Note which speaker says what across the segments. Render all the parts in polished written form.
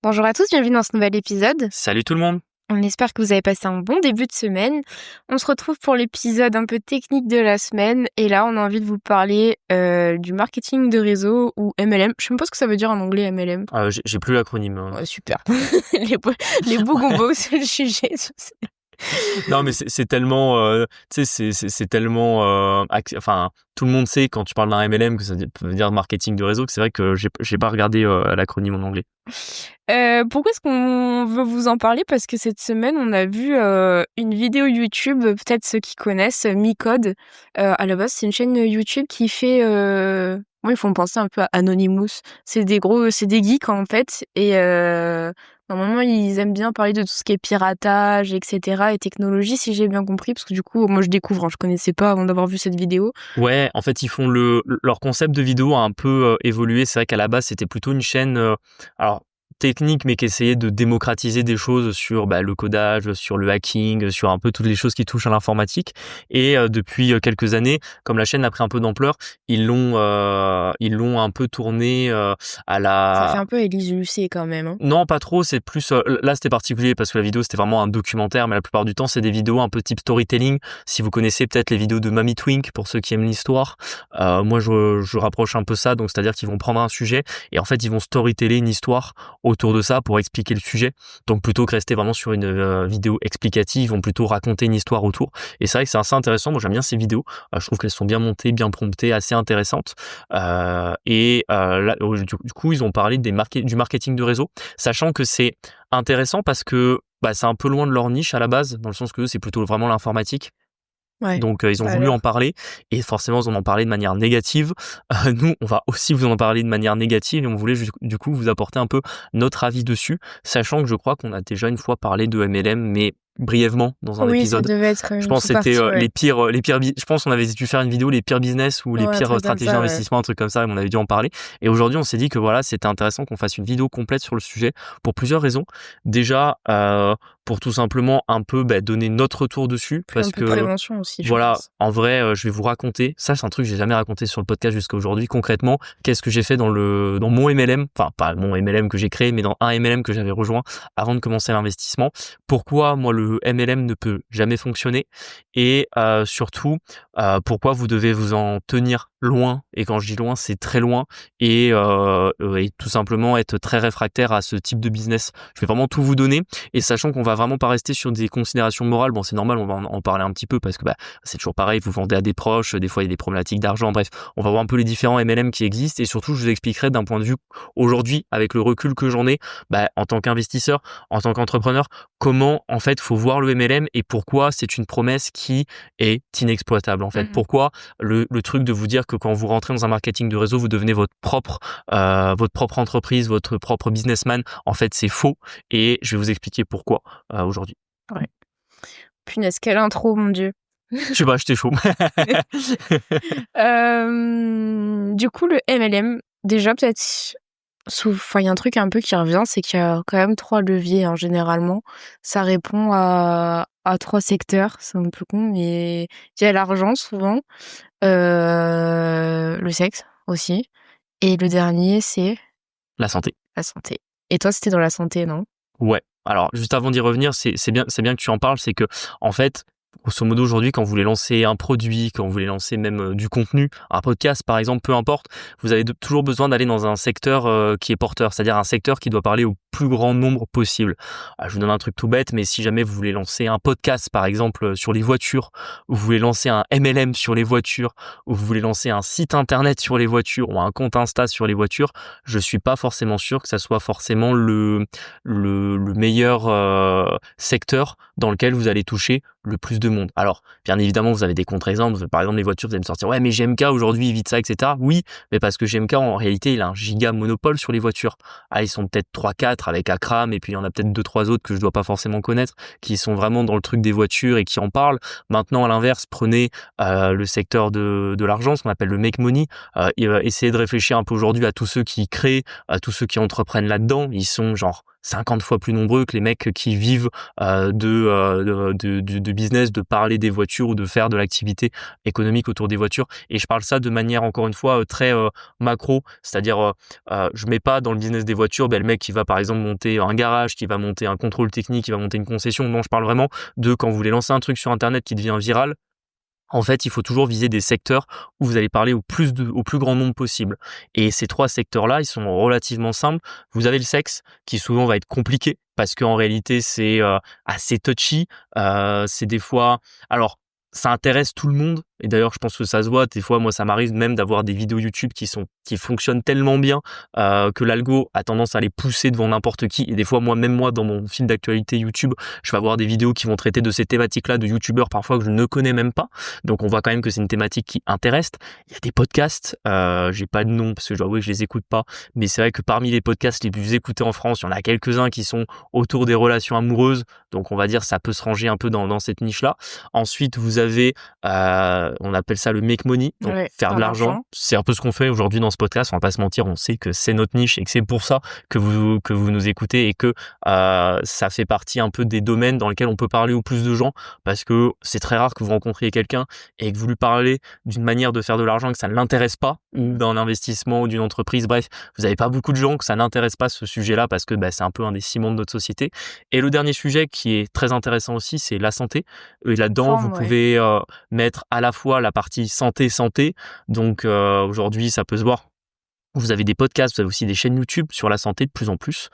Speaker 1: Bonjour à tous, bienvenue dans ce nouvel épisode.
Speaker 2: Salut tout le monde.
Speaker 1: On espère que vous avez passé un bon début de semaine. On se retrouve pour l'épisode un peu technique de la semaine. Et là, on a envie de vous parler du marketing de réseau ou MLM. Je sais même pas ce que ça veut dire en anglais, MLM.
Speaker 2: J'ai plus l'acronyme.
Speaker 1: Ouais, super. les beaux gombos sur le sujet.
Speaker 2: Non, mais c'est tellement, tu sais, c'est tellement, enfin, tout le monde sait quand tu parles d'un MLM que ça veut dire marketing de réseau, que c'est vrai que j'ai pas regardé l'acronyme en anglais.
Speaker 1: Pourquoi est-ce qu'on veut vous en parler? Parce que cette semaine, on a vu une vidéo YouTube, peut-être ceux qui connaissent, Micode. À la base, c'est une chaîne YouTube qui fait... Moi, ils font penser un peu à Anonymous. C'est des geeks, en fait. Et normalement, ils aiment bien parler de tout ce qui est piratage, etc. et technologie, si j'ai bien compris. Parce que du coup, moi, je découvre, hein, je connaissais pas avant d'avoir vu cette vidéo.
Speaker 2: Ouais, en fait, ils font leur concept de vidéo a un peu évolué. C'est vrai qu'à la base, c'était plutôt une chaîne, alors technique, mais qui essayait de démocratiser des choses sur le codage, sur le hacking, sur un peu toutes les choses qui touchent à l'informatique. Et depuis quelques années, comme la chaîne a pris un peu d'ampleur, ils l'ont un peu tourné à
Speaker 1: Ça fait
Speaker 2: la...
Speaker 1: un peu Élise Lucet quand même, hein.
Speaker 2: Non, pas trop, c'est plus... là, c'était particulier parce que la vidéo, c'était vraiment un documentaire, mais la plupart du temps, c'est des vidéos un peu type storytelling. Si vous connaissez peut-être les vidéos de Mamie Twink, pour ceux qui aiment l'histoire, moi, je rapproche un peu ça, donc c'est-à-dire qu'ils vont prendre un sujet et en fait, ils vont storyteller une histoire autour de ça pour expliquer le sujet. Donc, plutôt que rester vraiment sur une vidéo explicative, ils vont plutôt raconter une histoire autour. Et c'est vrai que c'est assez intéressant. Moi, j'aime bien ces vidéos. Je trouve qu'elles sont bien montées, bien promptées, assez intéressantes. Là, du coup, ils ont parlé du marketing de réseau, sachant que c'est intéressant parce que c'est un peu loin de leur niche à la base, dans le sens que c'est plutôt vraiment l'informatique.
Speaker 1: Ouais.
Speaker 2: Donc ils ont voulu en parler et forcément ils en ont parlé de manière négative. Nous, on va aussi vous en parler de manière négative et on voulait du coup vous apporter un peu notre avis dessus, sachant que je crois qu'on a déjà une fois parlé de MLM, mais brièvement dans un
Speaker 1: Oui, ça
Speaker 2: épisode.
Speaker 1: devait être
Speaker 2: Je
Speaker 1: une
Speaker 2: pense que c'était
Speaker 1: sous-partie, ouais.
Speaker 2: je pense qu'on avait dû faire une vidéo les pires business ou les
Speaker 1: Ouais, un
Speaker 2: pires
Speaker 1: truc comme
Speaker 2: stratégies
Speaker 1: ça, ouais.
Speaker 2: d'investissement, un truc comme ça, et on avait dû en parler. Et aujourd'hui, on s'est dit que voilà, c'était intéressant qu'on fasse une vidéo complète sur le sujet pour plusieurs raisons. Déjà, pour tout simplement un peu donner notre retour dessus,
Speaker 1: Puis un
Speaker 2: parce
Speaker 1: peu de
Speaker 2: que
Speaker 1: prévention aussi, je
Speaker 2: voilà,
Speaker 1: pense.
Speaker 2: en vrai, je vais vous raconter. Ça, c'est un truc que j'ai jamais raconté sur le podcast jusqu'à aujourd'hui. Concrètement, qu'est-ce que j'ai fait dans mon MLM, enfin pas mon MLM que j'ai créé, mais dans un MLM que j'avais rejoint avant de commencer l'investissement. Pourquoi moi le MLM ne peut jamais fonctionner et surtout pourquoi vous devez vous en tenir loin. Et quand je dis loin, c'est très loin et tout simplement être très réfractaire à ce type de business. Je vais vraiment tout vous donner et sachant qu'on va vraiment pas rester sur des considérations morales. Bon, c'est normal, on va en parler un petit peu parce que c'est toujours pareil, vous vendez à des proches, des fois il y a des problématiques d'argent, bref, on va voir un peu les différents MLM qui existent et surtout je vous expliquerai d'un point de vue aujourd'hui, avec le recul que j'en ai, en tant qu'investisseur, en tant qu'entrepreneur, comment en fait faut voir le MLM et pourquoi c'est une promesse qui est inexploitable en fait. Pourquoi le truc de vous dire que quand vous rentrez dans un marketing de réseau, vous devenez votre propre entreprise, votre propre businessman, en fait c'est faux et je vais vous expliquer pourquoi aujourd'hui.
Speaker 1: Ouais. Punaise, quelle intro, mon Dieu.
Speaker 2: Je sais pas, j'étais chaud.
Speaker 1: Du coup, le MLM, déjà peut-être, il y a un truc un peu qui revient, c'est qu'il y a quand même 3 leviers, hein, généralement. Ça répond à 3 secteurs, c'est un peu con, mais il y a l'argent souvent, le sexe aussi, et le dernier, c'est
Speaker 2: La santé.
Speaker 1: la santé. Et toi, c'était dans la santé, non?
Speaker 2: Ouais. Alors, juste avant d'y revenir, c'est bien que tu en parles, c'est que, en fait, grosso modo, aujourd'hui, quand vous voulez lancer un produit, quand vous voulez lancer même du contenu, un podcast, par exemple, peu importe, vous avez toujours besoin d'aller dans un secteur qui est porteur, c'est-à-dire un secteur qui doit parler au plus grand nombre possible. Je vous donne un truc tout bête, mais si jamais vous voulez lancer un podcast, par exemple, sur les voitures, ou vous voulez lancer un MLM sur les voitures, ou vous voulez lancer un site internet sur les voitures, ou un compte Insta sur les voitures, je suis pas forcément sûr que ça soit forcément le meilleur secteur dans lequel vous allez toucher le plus de monde. Alors, bien évidemment, vous avez des contre-exemples. Par exemple, les voitures, vous allez me sortir, ouais, mais GMK aujourd'hui, évite ça, etc. Oui, mais parce que GMK, en réalité, il a un giga monopole sur les voitures. Ils sont peut-être 3-4 avec Akram, et puis il y en a peut-être 2-3 autres que je dois pas forcément connaître, qui sont vraiment dans le truc des voitures et qui en parlent. Maintenant, à l'inverse, prenez le secteur de l'argent, ce qu'on appelle le make money. Essayez de réfléchir un peu aujourd'hui à tous ceux qui créent, à tous ceux qui entreprennent là-dedans. Ils sont genre 50 fois plus nombreux que les mecs qui vivent de business, de parler des voitures ou de faire de l'activité économique autour des voitures. Et je parle ça de manière, encore une fois, très macro, c'est-à-dire je mets pas dans le business des voitures le mec qui va par exemple monter un garage, qui va monter un contrôle technique, qui va monter une concession. Non, je parle vraiment de quand vous voulez lancer un truc sur Internet qui devient viral. En fait, il faut toujours viser des secteurs où vous allez parler au plus grand nombre possible. Et ces 3 secteurs-là, ils sont relativement simples. Vous avez le sexe, qui souvent va être compliqué, parce qu'en réalité, c'est assez touchy. C'est des fois... Alors, ça intéresse tout le monde. Et d'ailleurs, je pense que ça se voit. Des fois, moi, ça m'arrive même d'avoir des vidéos YouTube qui fonctionnent tellement bien que l'algo a tendance à les pousser devant n'importe qui. Et des fois, moi, dans mon fil d'actualité YouTube, je vais avoir des vidéos qui vont traiter de ces thématiques-là de YouTubeurs parfois que je ne connais même pas. Donc, on voit quand même que c'est une thématique qui intéresse. Il y a des podcasts. J'ai pas de nom parce que je dois avouer que je les écoute pas. Mais c'est vrai que parmi les podcasts les plus écoutés en France, il y en a quelques-uns qui sont autour des relations amoureuses. Donc, on va dire ça peut se ranger un peu dans cette niche-là. Ensuite, vous avez, on appelle ça le make money, donc faire de l'argent. C'est un peu ce qu'on fait aujourd'hui dans ce podcast. On va pas se mentir, on sait que c'est notre niche et que c'est pour ça que vous nous écoutez et que ça fait partie un peu des domaines dans lesquels on peut parler au plus de gens, parce que c'est très rare que vous rencontriez quelqu'un et que vous lui parlez d'une manière de faire de l'argent que ça ne l'intéresse pas, ou d'un investissement ou d'une entreprise. Bref, vous n'avez pas beaucoup de gens que ça n'intéresse pas ce sujet-là, parce que c'est un peu un des ciments de notre société. Et le dernier sujet qui est très intéressant aussi, c'est la santé. Et là-dedans, vous pouvez mettre à la fois la partie santé. Donc aujourd'hui, ça peut se voir. Vous avez des podcasts, vous avez aussi des chaînes YouTube sur la santé de plus en plus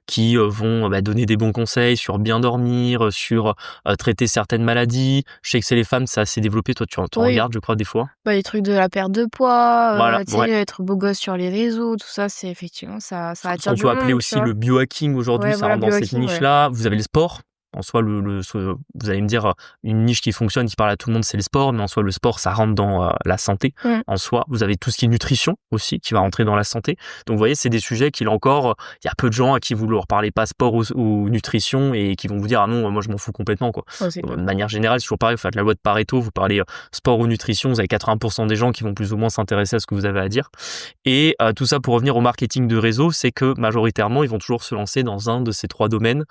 Speaker 2: qui vont donner des bons conseils sur bien dormir, sur traiter certaines maladies. Je sais que c'est les femmes, ça s'est développé. Toi, tu en regardes, je crois, des fois.
Speaker 1: Les trucs de la perte de poids,
Speaker 2: voilà,
Speaker 1: être beau gosse sur les réseaux, tout ça, c'est effectivement, ça attire du
Speaker 2: monde. On peut appeler
Speaker 1: monde,
Speaker 2: aussi le biohacking aujourd'hui, ça rentre dans cette niche-là. Vous avez le sport. En soi, vous allez me dire, une niche qui fonctionne, qui parle à tout le monde, c'est le sport, mais en soi, le sport, ça rentre dans la santé. En soi, vous avez tout ce qui est nutrition aussi, qui va rentrer dans la santé. Donc, vous voyez, c'est des sujets qu'il encore, il y a peu de gens à qui vous leur parlez pas sport ou nutrition et qui vont vous dire, ah non, moi, je m'en fous complètement, quoi. De manière générale, c'est toujours pareil, vous faites la loi de Pareto, vous parlez sport ou nutrition, vous avez 80% des gens qui vont plus ou moins s'intéresser à ce que vous avez à dire. Et tout ça pour revenir au marketing de réseau, c'est que majoritairement, ils vont toujours se lancer dans un de ces 3 domaines,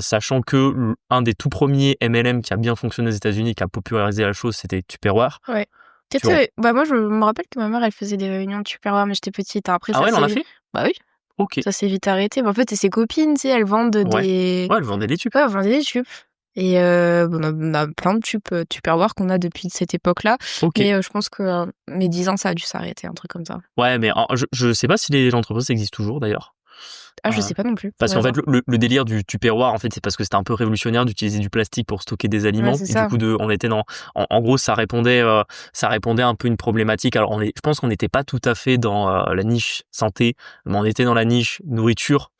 Speaker 2: sachant que un des tout premiers MLM qui a bien fonctionné aux États-Unis, qui a popularisé la chose, c'était Tupperware.
Speaker 1: Ouais. Moi, je me rappelle que ma mère, elle faisait des réunions de Tupperware, mais j'étais petite. Après,
Speaker 2: elle en a fait ?
Speaker 1: Bah oui.
Speaker 2: Ok.
Speaker 1: Ça s'est vite arrêté. En fait, ses copines, elles vendent des...
Speaker 2: Ouais, elles vendaient des tubes.
Speaker 1: Ouais, elles vendaient des tubes. Et on a plein de tubes Tupperware qu'on a depuis cette époque-là.
Speaker 2: Okay.
Speaker 1: Mais je pense que mes 10 ans, ça a dû s'arrêter, un truc comme ça.
Speaker 2: Ouais, mais je sais pas si les entreprises existent toujours, d'ailleurs.
Speaker 1: Je sais pas non plus.
Speaker 2: Parce qu'en fait, le délire du Tupperware, en fait, c'est parce que c'était un peu révolutionnaire d'utiliser du plastique pour stocker des aliments.
Speaker 1: Ouais,
Speaker 2: et du coup, on était en gros, ça répondait un peu à une problématique. Alors, je pense qu'on n'était pas tout à fait dans la niche santé, mais on était dans la niche nourriture.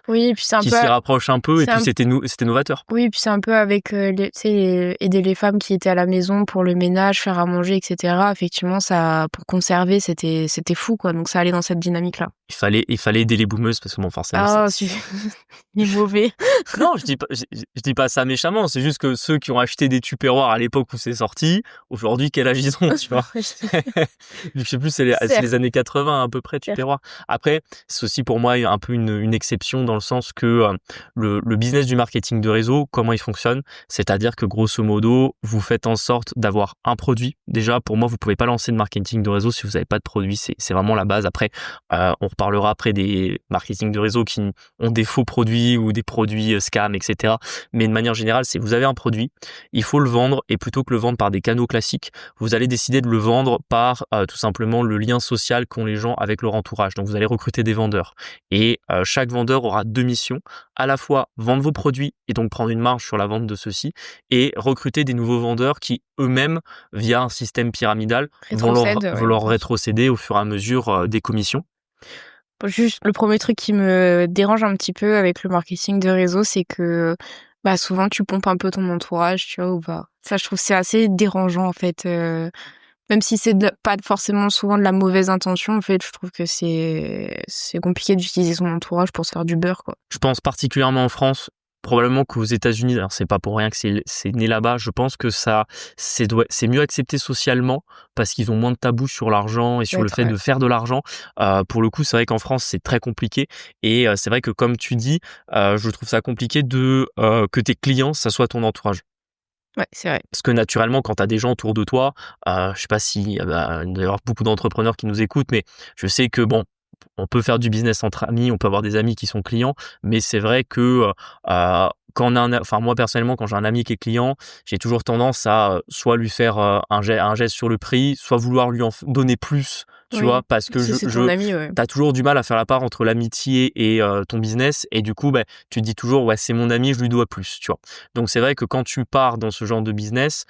Speaker 1: Oui, et puis c'est un
Speaker 2: qui
Speaker 1: peu...
Speaker 2: s'y rapproche un peu, et puis c'était novateur.
Speaker 1: Oui, et puis c'est un peu avec, aider les femmes qui étaient à la maison pour le ménage, faire à manger, etc. Effectivement, ça, pour conserver, c'était fou, quoi. Donc, ça allait dans cette dynamique-là.
Speaker 2: Il fallait aider les boomeuses, parce que bon, forcément.
Speaker 1: Il est mauvais.
Speaker 2: Non, je dis pas ça méchamment, c'est juste que ceux qui ont acheté des Tupperware à l'époque où c'est sorti, aujourd'hui, quel âge ils ont, tu vois. Je sais plus, c'est les années 80 à peu près, Tupperware. Après, c'est aussi pour moi un peu une exception, dans le sens que le business du marketing de réseau, comment il fonctionne, c'est-à-dire que grosso modo, vous faites en sorte d'avoir un produit. Déjà, pour moi, vous pouvez pas lancer de marketing de réseau si vous n'avez pas de produit, c'est vraiment la base. Après, on reparlera après des marketing de réseau qui ont des faux produits ou des produits scam, etc. Mais de manière générale, c'est vous avez un produit, il faut le vendre, et plutôt que le vendre par des canaux classiques, vous allez décider de le vendre par tout simplement le lien social qu'ont les gens avec leur entourage. Donc vous allez recruter des vendeurs, et chaque vendeur aura 2 missions, à la fois vendre vos produits et donc prendre une marge sur la vente de ceux-ci, et recruter des nouveaux vendeurs qui eux-mêmes, via un système pyramidal, vont leur rétrocéder au fur et à mesure des commissions.
Speaker 1: Juste, le premier truc qui me dérange un petit peu avec le marketing de réseau, c'est que souvent tu pompes un peu ton entourage, tu vois, ou pas. Ça, je trouve que c'est assez dérangeant, en fait. Même si c'est pas forcément souvent de la mauvaise intention, en fait, je trouve que c'est compliqué d'utiliser son entourage pour se faire du beurre, quoi.
Speaker 2: Je pense particulièrement en France, probablement qu'aux États-Unis, alors c'est pas pour rien que c'est né là-bas, je pense que c'est mieux accepté socialement parce qu'ils ont moins de tabous sur l'argent et sur le
Speaker 1: Peut-être,
Speaker 2: fait
Speaker 1: ouais.
Speaker 2: de faire de l'argent. Pour le coup, c'est vrai qu'en France, c'est très compliqué et c'est vrai que comme tu dis, je trouve ça compliqué que tes clients, ça soit ton entourage.
Speaker 1: Ouais, c'est vrai.
Speaker 2: Parce que naturellement, quand tu as des gens autour de toi, je sais pas si, il doit y avoir beaucoup d'entrepreneurs qui nous écoutent, mais je sais que bon, on peut faire du business entre amis, on peut avoir des amis qui sont clients, mais c'est vrai que, quand on a enfin moi personnellement, quand j'ai un ami qui est client, j'ai toujours tendance à, soit lui faire, un geste sur le prix, soit vouloir lui en donner plus, tu vois?
Speaker 1: Oui,
Speaker 2: Parce que
Speaker 1: si c'est ton ami, ouais.
Speaker 2: tu as toujours du mal à faire la part entre l'amitié et ton business et du coup, tu te dis toujours: «Ouais, c'est mon ami, je lui dois plus», tu vois? Donc c'est vrai que quand tu pars dans ce genre de business,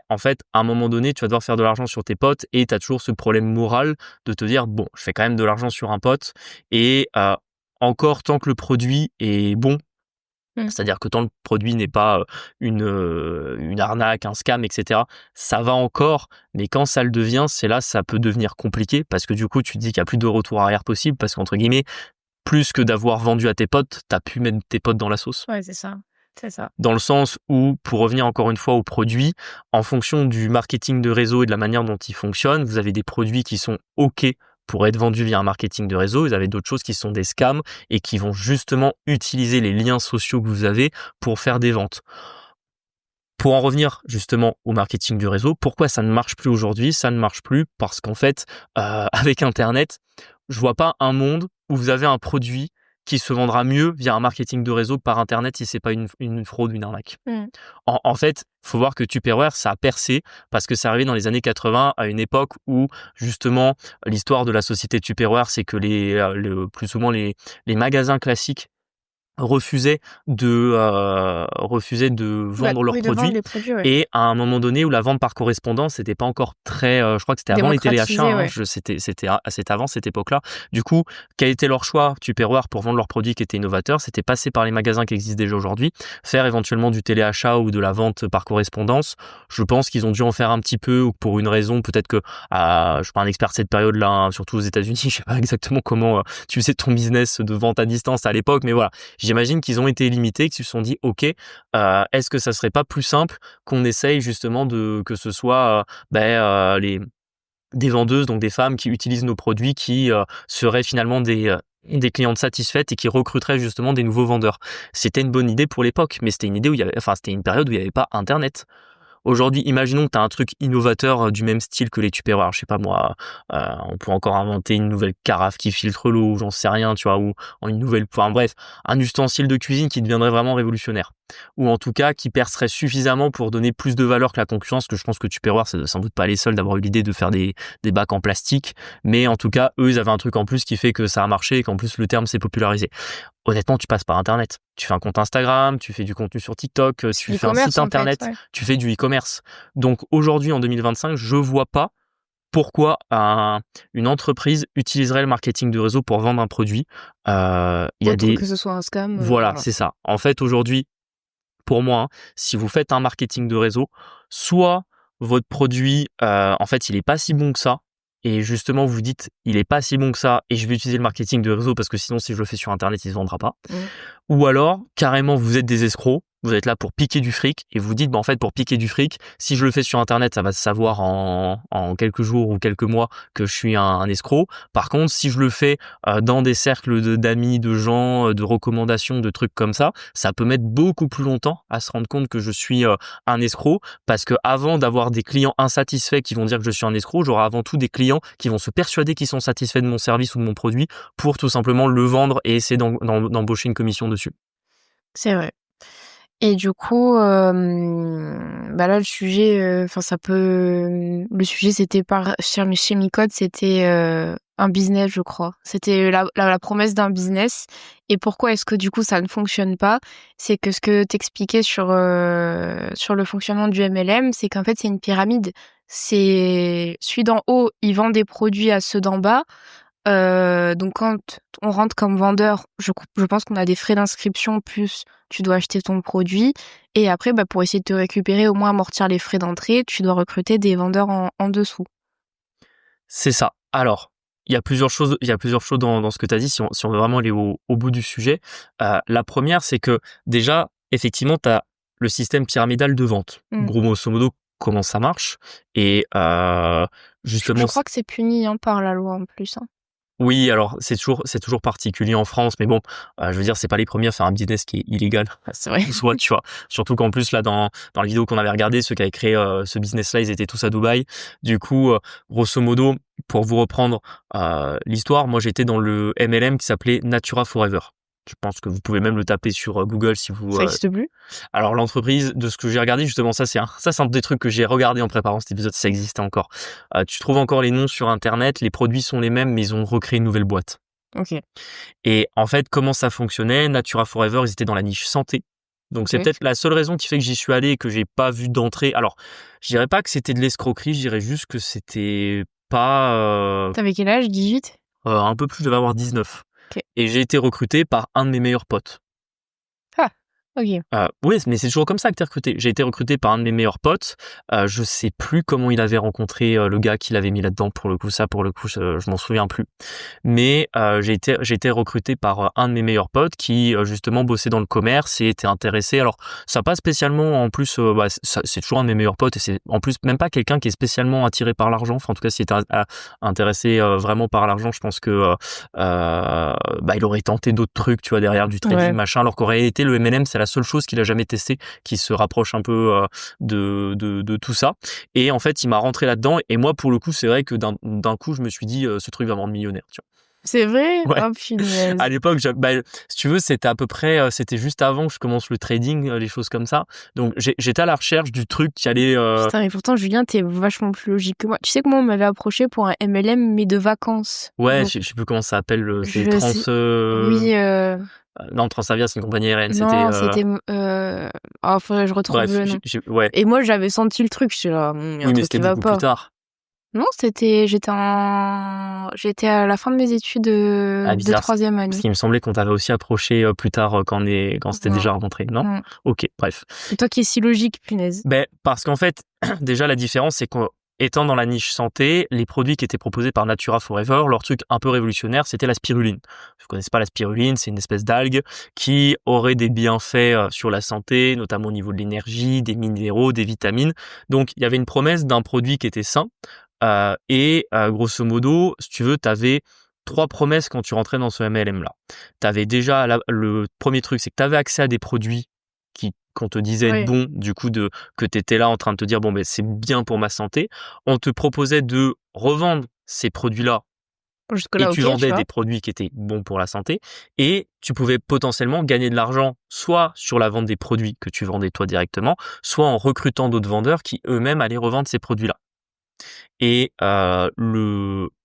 Speaker 2: en fait, à un moment donné, tu vas devoir faire de l'argent sur tes potes et tu as toujours ce problème moral de te dire: «Bon, je fais quand même de l'argent sur un pote et encore tant que le produit est bon».
Speaker 1: Mmh.
Speaker 2: C'est-à-dire que tant le produit n'est pas, une arnaque, un scam et cetera, ça va encore, mais quand ça le devient, c'est là, ça peut devenir compliqué parce que du coup, tu te dis qu'il y a plus de retour arrière possible parce qu'entre guillemets, plus que d'avoir vendu à tes potes, tu as pu mettre tes potes dans la sauce.
Speaker 1: Ouais, c'est ça. C'est ça.
Speaker 2: Dans le sens où, pour revenir encore une fois au produit, en fonction du marketing de réseau et de la manière dont il fonctionne, vous avez des produits qui sont OK pour être vendus via un marketing de réseau, vous avez d'autres choses qui sont des scams et qui vont justement utiliser les liens sociaux que vous avez pour faire des ventes. Pour en revenir justement au marketing du réseau, pourquoi ça ne marche plus aujourd'hui? Ça ne marche plus parce qu'en fait, avec internet, je vois pas un monde où vous avez un produit qui se vendra mieux via un marketing de réseau que par internet si c'est pas une fraude, une arnaque.
Speaker 1: Mmh.
Speaker 2: En fait, faut voir que Tupperware, ça a percé parce que c'est arrivé dans les années 80 à une époque où justement l'histoire de la société Tupperware, c'est que plus souvent les magasins classiques refusaient de
Speaker 1: Bah,
Speaker 2: vendre leurs
Speaker 1: oui, de vendre
Speaker 2: produits
Speaker 1: les produits, ouais.
Speaker 2: et à un moment donné où la vente par correspondance n'était pas encore très, je crois que c'était avant les téléachats,
Speaker 1: Démocratisé,
Speaker 2: hein,
Speaker 1: ouais.
Speaker 2: c'était avant cette époque-là. Du coup, quel était leur choix Tupperware pour vendre leurs produits qui étaient innovateurs? C'était passer par les magasins qui existent déjà aujourd'hui, faire éventuellement du téléachat ou de la vente par correspondance. Je pense qu'ils ont dû en faire un petit peu ou pour une raison peut-être que, je suis pas un expert de cette période-là, hein, surtout aux États-Unis, je sais pas exactement comment, tu faisais ton business de vente à distance à l'époque, mais voilà. J'imagine qu'ils ont été limités, qu'ils se sont dit: «OK, est-ce que ça serait pas plus simple qu'on essaye justement que ce soit, des vendeuses, donc des femmes qui utilisent nos produits, qui, seraient finalement des clientes satisfaites et qui recruteraient justement des nouveaux vendeurs». C'était une bonne idée pour l'époque, mais c'était une idée où c'était une période où il y avait pas internet. Aujourd'hui, imaginons que tu as un truc innovateur, du même style que les Tupperware. Je sais pas moi, on peut encore inventer une nouvelle carafe qui filtre l'eau, j'en sais rien, tu vois? Ou une nouvelle, enfin bref, un ustensile de cuisine qui deviendrait vraiment révolutionnaire. Ou en tout cas, qui percerait suffisamment pour donner plus de valeur que la concurrence, que je pense que Tupperware, c'est sans doute pas les seuls d'avoir eu l'idée de faire des bacs en plastique. Mais en tout cas, eux, ils avaient un truc en plus qui fait que ça a marché et qu'en plus le terme s'est popularisé. Honnêtement, tu passes par internet. Tu fais un compte Instagram, tu fais du contenu sur TikTok,
Speaker 1: C'est
Speaker 2: tu fais un
Speaker 1: l'e-commerce,
Speaker 2: site
Speaker 1: en fait,
Speaker 2: internet,
Speaker 1: ouais.
Speaker 2: tu fais du e-commerce. Donc aujourd'hui, en 2025, je vois pas pourquoi une entreprise utiliserait le marketing de réseau pour vendre un produit. Il y a
Speaker 1: Autre
Speaker 2: des
Speaker 1: que ce soit un scam,
Speaker 2: Voilà,
Speaker 1: voilà.
Speaker 2: c'est ça. En fait, aujourd'hui, pour moi, hein, si vous faites un marketing de réseau, soit votre produit, en fait, il est pas si bon que ça et justement vous vous dites: «Il est pas si bon que ça et je vais utiliser le marketing de réseau parce que sinon si je le fais sur internet, il se vendra pas».
Speaker 1: Mmh.
Speaker 2: Ou alors, carrément, vous êtes des escrocs, vous êtes là pour piquer du fric et vous dites: «En fait, pour piquer du fric, si je le fais sur internet, ça va se savoir en quelques jours ou quelques mois que je suis un escroc. Par contre, si je le fais, dans des cercles d'amis, de gens, de recommandations, de trucs comme ça peut mettre beaucoup plus longtemps à se rendre compte que je suis, un escroc. Parce que avant d'avoir des clients insatisfaits qui vont dire que je suis un escroc, j'aurai avant tout des clients qui vont se persuader qu'ils sont satisfaits de mon service ou de mon produit pour tout simplement le vendre et essayer d'embaucher une commission dessus».
Speaker 1: C'est vrai. Et du coup, bah, là, le sujet, enfin, ça peut, le sujet, c'était par chez Micode, c'était, un business, je crois. C'était la promesse d'un business. Et pourquoi est-ce que, du coup, ça ne fonctionne pas? C'est que ce que tu expliquais sur le fonctionnement du MLM, c'est qu'en fait, c'est une pyramide. C'est celui d'en haut, il vend des produits à ceux d'en bas. Donc quand on rentre comme vendeur, je pense qu'on a des frais d'inscription, plus tu dois acheter ton produit. Et après, bah, pour essayer de te récupérer, au moins amortir les frais d'entrée, tu dois recruter des vendeurs en dessous.
Speaker 2: C'est ça. Alors, il y a plusieurs choses dans ce que tu as dit si on veut vraiment aller au bout du sujet. La première, c'est que déjà, effectivement, tu as le système pyramidal de vente. Gros modo, comment ça marche. Et justement...
Speaker 1: Je crois que c'est puni par la loi en plus.
Speaker 2: Oui, alors c'est toujours particulier en France, mais bon, je veux dire, c'est pas les premiers à faire un business qui est illégal.
Speaker 1: C'est vrai.
Speaker 2: Soit, tu vois. Surtout qu'en plus, là, dans la vidéo qu'on avait regardé, ceux qui avaient créé ce business-là, ils étaient tous à Dubaï. Du coup, grosso modo, pour vous reprendre l'histoire, moi, j'étais dans le MLM qui s'appelait Natura Forever. Je pense que vous pouvez même le taper sur Google si vous...
Speaker 1: Ça n'existe plus?
Speaker 2: Alors, l'entreprise, de ce que j'ai regardé, justement, ça, c'est un des trucs que j'ai regardé en préparant cet épisode, ça existait encore. Tu trouves encore les noms sur Internet, les produits sont les mêmes, mais ils ont recréé une nouvelle boîte.
Speaker 1: Ok.
Speaker 2: Et en fait, comment ça fonctionnait? Natura Forever, ils étaient dans la niche santé. Donc, c'est peut-être la seule raison qui fait que j'y suis allé et que j'ai pas vu d'entrée. Alors, je dirais pas que c'était de l'escroquerie, je dirais juste que c'était pas...
Speaker 1: T'avais quel âge? 18?
Speaker 2: Un peu plus, je devais avoir 19.
Speaker 1: Ok.
Speaker 2: Et j'ai été recruté par un de mes meilleurs potes.
Speaker 1: Ok.
Speaker 2: Oui, mais c'est toujours comme ça que t'es recruté. J'ai été recruté par un de mes meilleurs potes. Je sais plus comment il avait rencontré le gars qui l'avait mis là-dedans. Pour le coup, je m'en souviens plus. Mais j'ai été recruté par un de mes meilleurs potes qui justement bossait dans le commerce et était intéressé. Alors, ça pas spécialement. En plus, c'est toujours un de mes meilleurs potes et c'est en plus même pas quelqu'un qui est spécialement attiré par l'argent. Enfin, en tout cas, s'il était intéressé vraiment par l'argent, je pense que il aurait tenté d'autres trucs, tu vois, derrière du trading, machin. Alors qu'en réalité, le MLM, c'est la seule chose qu'il a jamais testé qui se rapproche un peu de tout ça. Et en fait, il m'a rentré là-dedans. Et moi, pour le coup, c'est vrai que d'un coup, je me suis dit, ce truc va me rendre millionnaire, tu vois.
Speaker 1: C'est vrai?
Speaker 2: Ouais.
Speaker 1: Oh, punaise.
Speaker 2: À l'époque, si tu veux, c'était à peu près, c'était juste avant que je commence le trading, les choses comme ça. Donc, j'étais à la recherche du truc qui allait...
Speaker 1: Putain, mais pourtant, Julien, t'es vachement plus logique que moi. Tu sais comment on m'avait approché pour un MLM, mais de vacances?
Speaker 2: Ouais,
Speaker 1: Donc,
Speaker 2: je sais plus comment ça s'appelle. C'est
Speaker 1: je sais- Oui,
Speaker 2: Non, Transavia, c'est une compagnie aérienne.
Speaker 1: non, c'était... faudrait que je retrouve
Speaker 2: Bref,
Speaker 1: le nom.
Speaker 2: ouais.
Speaker 1: Et moi, j'avais senti le truc. J'étais là, y a un
Speaker 2: Oui, mais
Speaker 1: truc
Speaker 2: c'était
Speaker 1: qui va
Speaker 2: beaucoup
Speaker 1: pas.
Speaker 2: plus tard.
Speaker 1: Non, j'étais à la fin de mes études de
Speaker 2: Bizarre,
Speaker 1: 3e année.
Speaker 2: parce qu'il me semblait qu'on t'avait aussi approché plus tard quand c'était
Speaker 1: Non.
Speaker 2: déjà rencontré, non?
Speaker 1: Non.
Speaker 2: Ok, bref.
Speaker 1: Et toi qui es si logique, punaise.
Speaker 2: Parce qu'en fait, déjà la différence, c'est qu'étant dans la niche santé, les produits qui étaient proposés par Natura Forever, leur truc un peu révolutionnaire, c'était la spiruline. Si vous connaissez pas la spiruline, c'est une espèce d'algue qui aurait des bienfaits sur la santé, notamment au niveau de l'énergie, des minéraux, des vitamines. Donc, il y avait une promesse d'un produit qui était sain. Grosso modo, si tu veux, tu avais 3 promesses quand tu rentrais dans ce MLM-là. Tu avais déjà, le premier truc, c'est que tu avais accès à des produits qu'on te disait être bons, du coup, que tu étais là en train de te dire, bon, c'est bien pour ma santé. On te proposait de revendre ces produits-là et tu vendais des produits qui étaient bons pour la santé. Et tu pouvais potentiellement gagner de l'argent, soit sur la vente des produits que tu vendais toi directement, soit en recrutant d'autres vendeurs qui eux-mêmes allaient revendre ces produits-là. Et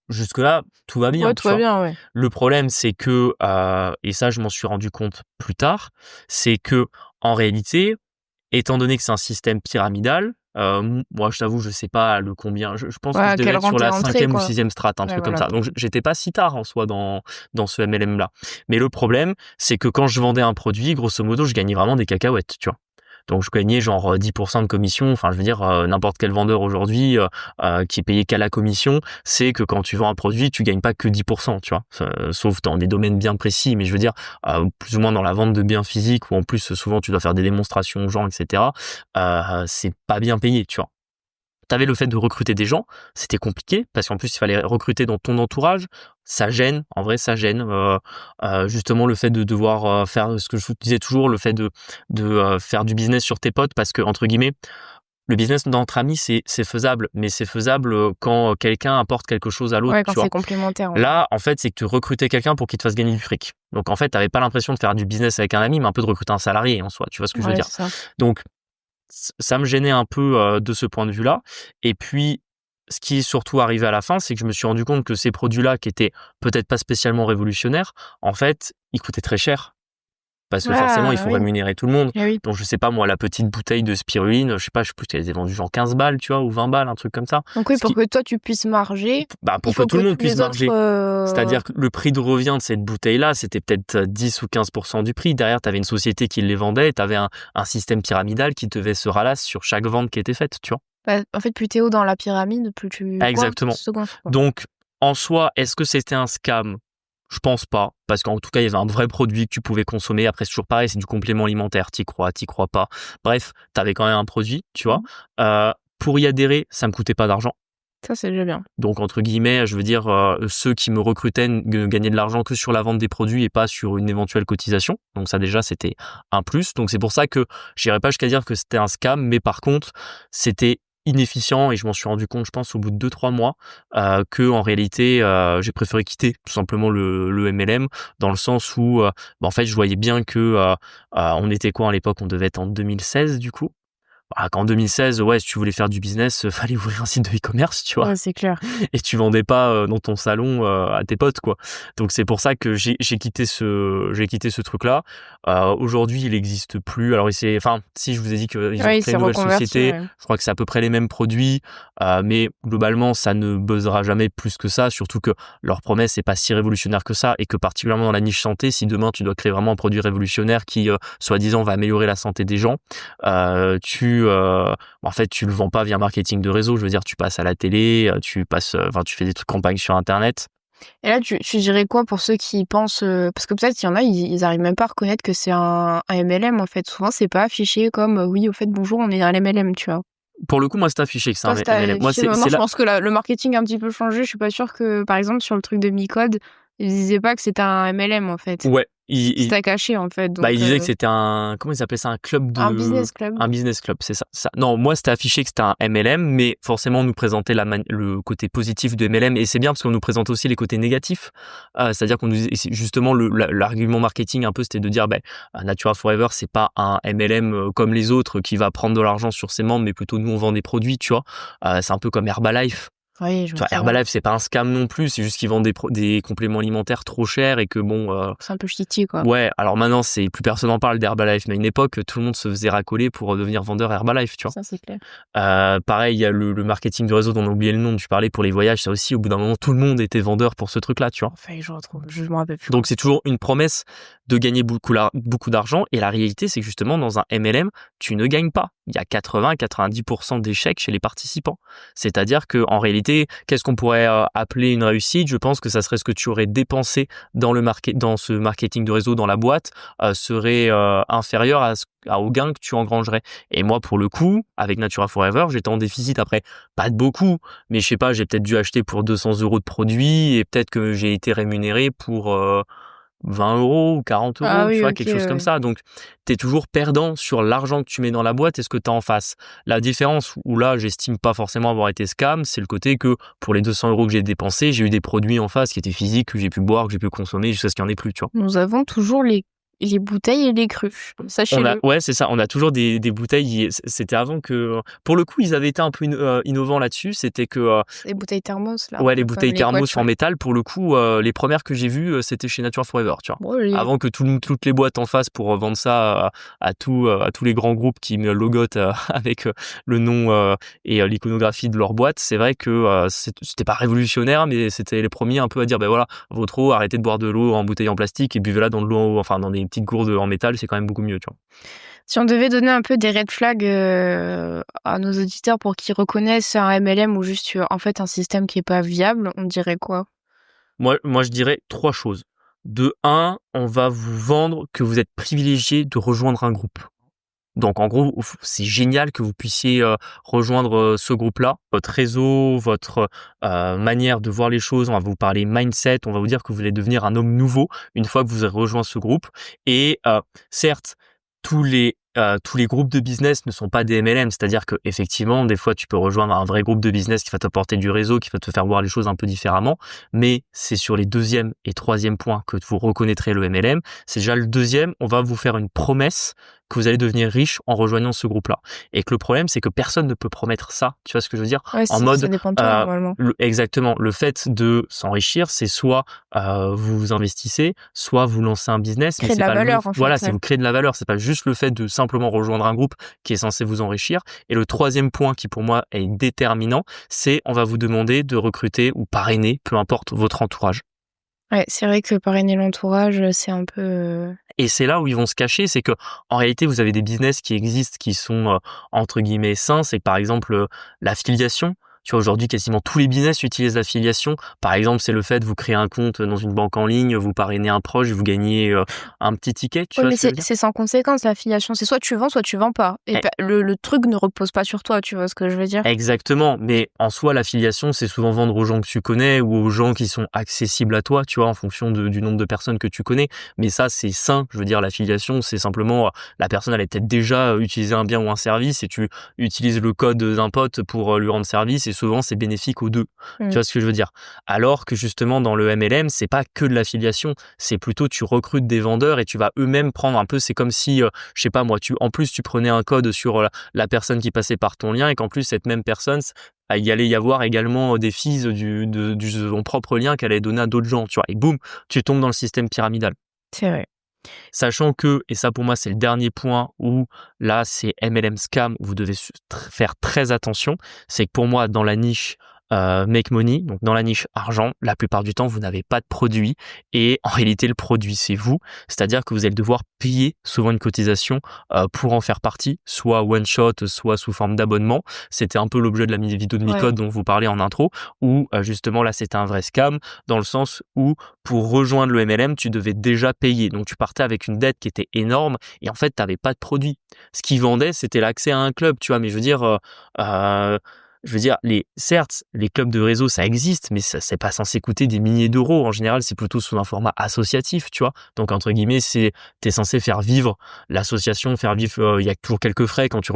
Speaker 2: jusque-là, tout va bien.
Speaker 1: Ouais, tout va bien, ouais.
Speaker 2: Le problème, c'est que, et ça, je m'en suis rendu compte plus tard, c'est que en réalité, étant donné que c'est un système pyramidal, moi, je t'avoue, je sais pas le combien. Je pense que je devais être sur la 5e ou 6e strate, un truc comme ça. Donc, j'étais pas si tard en soi dans ce MLM-là. Mais le problème, c'est que quand je vendais un produit, grosso modo, je gagnais vraiment des cacahuètes, tu vois. Donc, je gagnais genre 10% de commission. Enfin, je veux dire, n'importe quel vendeur aujourd'hui qui est payé qu'à la commission, c'est que quand tu vends un produit, tu gagnes pas que 10%, tu vois. Sauf dans des domaines bien précis. Mais je veux dire, plus ou moins dans la vente de biens physiques, où en plus, souvent, tu dois faire des démonstrations aux gens, etc. C'est pas bien payé, tu vois. T'avais le fait de recruter des gens, c'était compliqué parce qu'en plus il fallait recruter dans ton entourage, ça gêne, en vrai ça gêne. Justement le fait de devoir faire ce que je vous disais toujours, le fait de faire du business sur tes potes parce que entre guillemets le business d'entre amis c'est faisable, mais c'est faisable quand quelqu'un apporte quelque chose à l'autre.
Speaker 1: Ouais, quand
Speaker 2: tu vois.
Speaker 1: c'est complémentaire. Ouais.
Speaker 2: Là en fait c'est que tu recrutais quelqu'un pour qu'il te fasse gagner du fric. Donc en fait t'avais pas l'impression de faire du business avec un ami, mais un peu de recruter un salarié en soi. Tu vois ce que je veux dire. Donc ça me gênait un peu de ce point de vue-là. Et puis, ce qui est surtout arrivé à la fin, c'est que je me suis rendu compte que ces produits-là, qui étaient peut-être pas spécialement révolutionnaires, en fait, ils coûtaient très cher. Parce que forcément, il faut rémunérer tout le monde. Donc, je sais pas, moi, la petite bouteille de spiruline, je sais plus, elle était vendue genre 15 balles, tu vois, ou 20 balles, un truc comme ça.
Speaker 1: Donc oui, pour que toi, tu puisses marger.
Speaker 2: Pour que tout le monde puisse marger. C'est-à-dire que le prix de revient de cette bouteille-là, c'était peut-être 10 ou 15% du prix. Derrière, tu avais une société qui les vendait et tu avais un système pyramidal qui devait se ralasse sur chaque vente qui était faite, tu vois.
Speaker 1: En fait, plus t'es haut dans la pyramide, plus tu...
Speaker 2: Exactement. Donc, en soi, est-ce que c'était un scam ? Je pense pas, parce qu'en tout cas, il y avait un vrai produit que tu pouvais consommer. Après, c'est toujours pareil, c'est du complément alimentaire. T'y crois pas. Bref, t'avais quand même un produit, tu vois. Pour y adhérer, ça me coûtait pas d'argent.
Speaker 1: Ça, c'est déjà bien.
Speaker 2: Donc, entre guillemets, je veux dire, ceux qui me recrutaient ne gagnaient de l'argent que sur la vente des produits et pas sur une éventuelle cotisation. Donc ça, déjà, c'était un plus. Donc, c'est pour ça que j'irais pas jusqu'à dire que c'était un scam, mais par contre, c'était inefficient et je m'en suis rendu compte, je pense, au bout de 2-3 mois, que en réalité, j'ai préféré quitter tout simplement le MLM dans le sens où, en fait, je voyais bien que on était quoi à l'époque? On devait être en 2016 du coup. Qu'en 2016, ouais, si tu voulais faire du business, fallait ouvrir un site de e-commerce, tu vois?
Speaker 1: Ouais, c'est clair.
Speaker 2: Et tu vendais pas dans ton salon à tes potes, quoi. Donc c'est pour ça que j'ai quitté ce truc-là. Aujourd'hui, il existe plus. Alors enfin, si je vous ai dit qu'ils ont
Speaker 1: Ouais, il
Speaker 2: créé
Speaker 1: s'est
Speaker 2: une nouvelle
Speaker 1: reconverti,
Speaker 2: société,
Speaker 1: ouais.
Speaker 2: je crois que c'est à peu près les mêmes produits, mais globalement, ça ne buzzera jamais plus que ça. Surtout que leur promesse n'est pas si révolutionnaire que ça, et que particulièrement dans la niche santé, si demain tu dois créer vraiment un produit révolutionnaire qui, soi-disant, va améliorer la santé des gens, en fait, tu le vends pas via marketing de réseau. Je veux dire, tu passes à la télé, tu fais des trucs campagnes sur Internet.
Speaker 1: Et là, tu dirais quoi pour ceux qui pensent, parce que peut-être il y en a, ils arrivent même pas à reconnaître que c'est un MLM, en fait. Souvent, c'est pas affiché comme, oui, au fait, bonjour, on est un MLM, tu vois?
Speaker 2: Pour le coup, moi, c'est affiché que c'est
Speaker 1: Toi,
Speaker 2: un
Speaker 1: c'est
Speaker 2: MLM. Moi,
Speaker 1: affiché. Maintenant,
Speaker 2: c'est
Speaker 1: je
Speaker 2: là.
Speaker 1: pense que le marketing a un petit peu changé. Je suis pas sûre que, par exemple, sur le truc de Micode, ils disaient pas que c'était un MLM, en fait.
Speaker 2: Ouais,
Speaker 1: C'était caché, en fait,
Speaker 2: il
Speaker 1: donc
Speaker 2: disait que c'était comment ils appelaient ça,
Speaker 1: un business club.
Speaker 2: un business club, c'est ça. Non, moi c'était affiché que c'était un MLM, mais forcément on nous présentait le côté positif de MLM, et c'est bien parce qu'on nous présente aussi les côtés négatifs. C'est-à-dire qu'on nous justement l'argument marketing un peu, c'était de dire Natura Forever, c'est pas un MLM comme les autres qui va prendre de l'argent sur ses membres, mais plutôt nous on vend des produits, tu vois. C'est un peu comme Herbalife.
Speaker 1: Oui, je
Speaker 2: Tu
Speaker 1: vois
Speaker 2: vois,
Speaker 1: très bien.
Speaker 2: Herbalife, c'est pas un scam non plus, c'est juste qu'ils vendent des compléments alimentaires trop chers et que bon.
Speaker 1: C'est un peu shitty, quoi.
Speaker 2: Ouais, alors maintenant, plus personne en parle d'Herbalife, mais à une époque, tout le monde se faisait racoler pour devenir vendeur Herbalife, tu vois.
Speaker 1: Ça, c'est clair.
Speaker 2: Pareil, il y a le marketing de réseau dont on a oublié le nom, tu parlais pour les voyages, ça aussi, au bout d'un moment, tout le monde était vendeur pour ce truc-là, tu vois.
Speaker 1: Enfin, je me rappelle plus.
Speaker 2: Donc c'est toujours une promesse de gagner beaucoup d'argent, et la réalité, c'est que justement, dans un MLM, tu ne gagnes pas. Il y a 80-90% d'échecs chez les participants. C'est-à-dire que en réalité, qu'est-ce qu'on pourrait appeler une réussite? Je pense que ça serait ce que tu aurais dépensé dans ce marketing de réseau, dans la boîte, serait inférieur au gain que tu engrangerais. Et moi, pour le coup, avec Natura Forever, j'étais en déficit. Après, pas de beaucoup, mais je sais pas, j'ai peut-être dû acheter pour 200 € de produits, et peut-être que j'ai été rémunéré pour 20 € ou 40
Speaker 1: Ah
Speaker 2: €, tu
Speaker 1: oui,
Speaker 2: vois,
Speaker 1: OK,
Speaker 2: quelque chose comme
Speaker 1: ouais.
Speaker 2: ça. Donc, tu es toujours perdant sur l'argent que tu mets dans la boîte et ce que tu as en face. La différence, où là, j'estime pas forcément avoir été scam, c'est le côté que pour les 200 € que j'ai dépensés, j'ai eu des produits en face qui étaient physiques, que j'ai pu boire, que j'ai pu consommer jusqu'à ce qu'il n'y en ait plus, tu vois.
Speaker 1: Nous avons toujours les bouteilles et les crus, sachez-le.
Speaker 2: Ouais, c'est ça, on a toujours des bouteilles. C'était avant que, pour le coup, ils avaient été un peu innovants là-dessus. C'était que,
Speaker 1: Les bouteilles thermos, là,
Speaker 2: ouais, les
Speaker 1: comme
Speaker 2: bouteilles
Speaker 1: les
Speaker 2: thermos
Speaker 1: Quatch,
Speaker 2: en
Speaker 1: ouais.
Speaker 2: métal, pour le coup, les premières que j'ai vues, c'était chez Nature Forever, tu vois.
Speaker 1: Bon,
Speaker 2: Avant que toutes les boîtes en face pour vendre ça à tous les grands groupes qui me logotent avec le nom et l'iconographie de leur boîte, c'est vrai que c'était pas révolutionnaire, mais c'était les premiers un peu à dire voilà, votre eau, arrêtez de boire de l'eau en bouteille en plastique et buvez-la dans de l'eau, enfin dans des petites gourdes en métal, c'est quand même beaucoup mieux, tu vois.
Speaker 1: si on devait donner un peu des red flags, à nos auditeurs pour qu'ils reconnaissent un MLM ou juste, en fait, un système qui est pas viable, on dirait quoi?
Speaker 2: Moi, je dirais 3 choses. De 1, on va vous vendre que vous êtes privilégié de rejoindre un groupe. Donc en gros, c'est génial que vous puissiez rejoindre ce groupe-là. Votre réseau, votre manière de voir les choses, on va vous parler mindset, on va vous dire que vous allez devenir un homme nouveau une fois que vous aurez rejoint ce groupe. Et certes, tous les groupes de business ne sont pas des MLM, c'est-à-dire que effectivement, des fois, tu peux rejoindre un vrai groupe de business qui va t'apporter du réseau, qui va te faire voir les choses un peu différemment. Mais c'est sur les deuxième et troisième points que vous reconnaîtrez le MLM. C'est déjà le deuxième, on va vous faire une promesse que vous allez devenir riche en rejoignant ce groupe-là. Et que le problème, c'est que personne ne peut promettre ça. Tu vois ce que je veux dire?
Speaker 1: Ouais,
Speaker 2: En
Speaker 1: ça
Speaker 2: mode,
Speaker 1: dépend de toi, normalement.
Speaker 2: exactement, le fait de s'enrichir, c'est soit vous investissez, soit vous lancez un business, mais
Speaker 1: Créer de
Speaker 2: c'est
Speaker 1: la
Speaker 2: pas
Speaker 1: valeur, en fait,
Speaker 2: voilà,
Speaker 1: ouais.
Speaker 2: c'est vous créer de la valeur. C'est pas juste le fait de simplement rejoindre un groupe qui est censé vous enrichir. Et le troisième point qui pour moi est déterminant, c'est on va vous demander de recruter ou parrainer, peu importe votre entourage.
Speaker 1: Ouais, c'est vrai que parrainer l'entourage, c'est un peu,
Speaker 2: Et c'est là où ils vont se cacher, c'est que en réalité, vous avez des business qui existent, qui sont entre guillemets sains. C'est par exemple l'affiliation. Tu vois, aujourd'hui, quasiment tous les business utilisent l'affiliation. Par exemple, c'est le fait de vous créer un compte dans une banque en ligne, vous parrainez un proche, vous gagnez un petit ticket, tu
Speaker 1: Oui,
Speaker 2: vois
Speaker 1: mais
Speaker 2: ce que je veux dire?
Speaker 1: c'est sans conséquence l'affiliation. C'est soit tu vends pas. Et
Speaker 2: Eh,
Speaker 1: le truc ne repose pas sur toi, tu vois ce que je veux dire?
Speaker 2: Exactement, mais en soi, l'affiliation, c'est souvent vendre aux gens que tu connais ou aux gens qui sont accessibles à toi, tu vois, en fonction du nombre de personnes que tu connais. Mais ça, c'est sain. Je veux dire, l'affiliation, c'est simplement la personne, elle a peut-être déjà utilisé un bien ou un service et tu utilises le code d'un pote pour lui rendre service et souvent, c'est bénéfique aux deux. Tu
Speaker 1: Mmh.
Speaker 2: vois ce que je veux dire? Alors que justement, dans le MLM, c'est pas que de l'affiliation, c'est plutôt tu recrutes des vendeurs et tu vas eux-mêmes prendre un peu, c'est comme si, je sais pas moi, en plus, tu prenais un code sur la personne qui passait par ton lien et qu'en plus cette même personne, il y allait y avoir également des fees de son propre lien qu'elle allait donner à d'autres gens, tu vois? Et boum, tu tombes dans le système pyramidal.
Speaker 1: C'est vrai.
Speaker 2: Sachant que, et ça pour moi c'est le dernier point où là c'est MLM scam, vous devez faire très attention, c'est que pour moi dans la niche make money, donc dans la niche argent, la plupart du temps vous n'avez pas de produit et en réalité le produit c'est vous, c'est-à-dire que vous allez devoir payer souvent une cotisation pour en faire partie, soit one shot, soit sous forme d'abonnement. C'était un peu l'objet de la vidéo de
Speaker 1: Ouais.
Speaker 2: Micode dont vous parlez en intro, où justement là c'était un vrai scam dans le sens où pour rejoindre le MLM, tu devais déjà payer. Donc, tu partais avec une dette qui était énorme et en fait, tu avais pas de produit. Ce qu'ils vendaient, c'était l'accès à un club, tu vois. Mais je veux dire, certes, les clubs de réseau, ça existe, mais ça, c'est pas censé coûter des milliers d'euros. En général, c'est plutôt sous un format associatif, tu vois. Donc, entre guillemets, t'es censé faire vivre l'association, faire vivre, il y a toujours quelques frais quand tu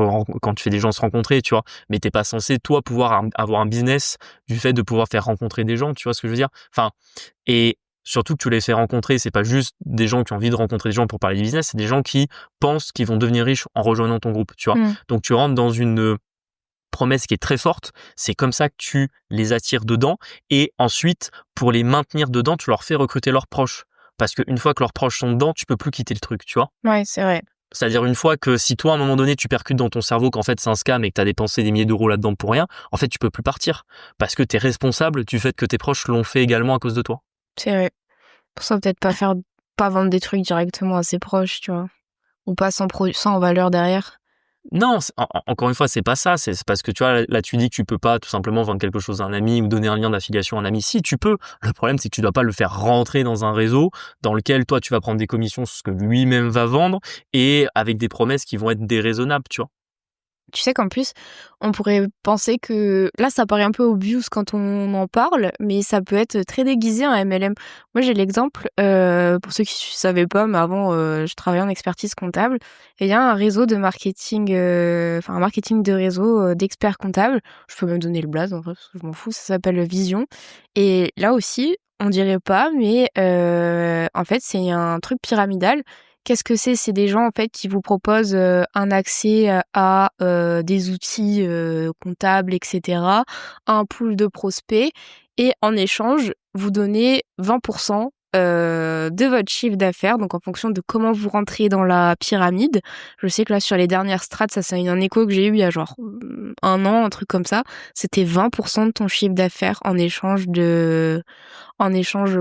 Speaker 2: fais des gens se rencontrer, tu vois. Mais t'es pas censé, toi, pouvoir avoir un business du fait de pouvoir faire rencontrer des gens, tu vois ce que je veux dire? Enfin, et surtout que tu les fais rencontrer, c'est pas juste des gens qui ont envie de rencontrer des gens pour parler de business, c'est des gens qui pensent qu'ils vont devenir riches en rejoignant ton groupe, tu vois.
Speaker 1: Mmh.
Speaker 2: Donc tu rentres dans une promesse qui est très forte, c'est comme ça que tu les attires dedans et ensuite pour les maintenir dedans, tu leur fais recruter leurs proches. Parce qu'une fois que leurs proches sont dedans, tu peux plus quitter le truc, tu vois.
Speaker 1: Ouais, c'est vrai.
Speaker 2: C'est-à-dire une fois que si toi à un moment donné tu percutes dans ton cerveau qu'en fait c'est un scam et que tu as dépensé des milliers d'euros là-dedans pour rien, en fait tu peux plus partir parce que tu es responsable du fait que tes proches l'ont fait également à cause de toi.
Speaker 1: C'est vrai. Pour ça, peut-être pas vendre des trucs directement à ses proches, tu vois? Ou pas sans valeur derrière.
Speaker 2: Non, encore une fois, c'est pas ça. C'est parce que tu vois, là, tu dis que tu peux pas tout simplement vendre quelque chose à un ami ou donner un lien d'affiliation à un ami. Si, tu peux. Le problème, c'est que tu dois pas le faire rentrer dans un réseau dans lequel toi, tu vas prendre des commissions sur ce que lui-même va vendre et avec des promesses qui vont être déraisonnables, tu vois.
Speaker 1: Tu sais qu'en plus, on pourrait penser que là, ça paraît un peu obvious quand on en parle, mais ça peut être très déguisé en MLM. Moi, j'ai l'exemple, pour ceux qui ne savaient pas, mais avant, je travaillais en expertise comptable et il y a un réseau de marketing, enfin un marketing de réseau, d'experts comptables. Je peux même donner le blaze en vrai, parce que je m'en fous, ça s'appelle Vision et là aussi, on dirait pas, mais en fait, c'est un truc pyramidal. Qu'est-ce que c'est? C'est des gens, en fait, qui vous proposent, un accès, à, des outils, comptables et cetera, un pool de prospects et en échange, vous donnez 20 de votre chiffre d'affaires, donc en fonction de comment vous rentrez dans la pyramide. Je sais que là, sur les dernières strates, ça c'est un écho que j'ai eu il y a genre, 1 an, un truc comme ça. C'était 20 de ton chiffre d'affaires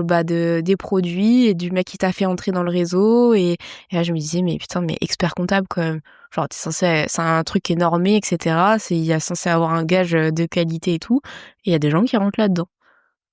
Speaker 1: bah, des produits et du mec qui t'a fait entrer dans le réseau et là je me disais: «Mais putain, mais expert comptable quand même». Genre tu censé c'est un truc qui est normé et cetera, il y a censé avoir un gage, de qualité et tout et il y a des gens qui rentrent là-dedans